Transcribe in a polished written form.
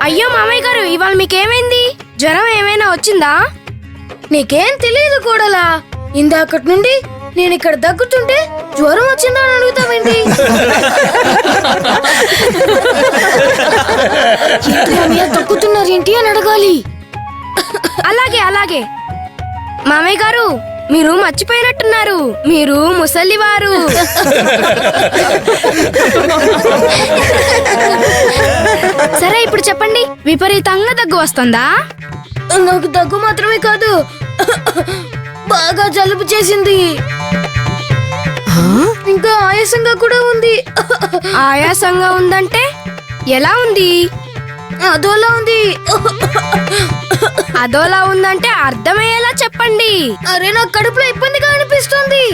అయ్యో మామయ్య గారు, ఇవాళ మీకేమైంది? జ్వరం ఏమైనా వచ్చిందా? నీకేం తెలియదు కూడలా. ఇందాకటి నుండి నేను ఇక్కడ దగ్గుతుంటే జ్వరం వచ్చిందా అని అడుగుతావేంటి? దగ్గుతున్నారేంటి అని అడగాలి. అలాగే అలాగే. మామయ్య గారు, మీరు మర్చిపోయినట్టున్నారు, మీరు ముసలివారు. సరే ఇప్పుడు చెప్పండి, విపరీతంగా దగ్గు వస్తుందా? నాకు దగ్గు మాత్రమే కాదు, బాగా జలుబు చేసింది, ఇంకా ఆయాసంగా కూడా ఉంది. ఆయాసంగా ఉందంటే ఎలా ఉంది? అదోలా ఉంది. అదోలా ఉందంటే అర్థమయ్యేలా చెప్పండి. అరే, నా కడుపులో ఇబ్బందిగా అనిపిస్తుంది.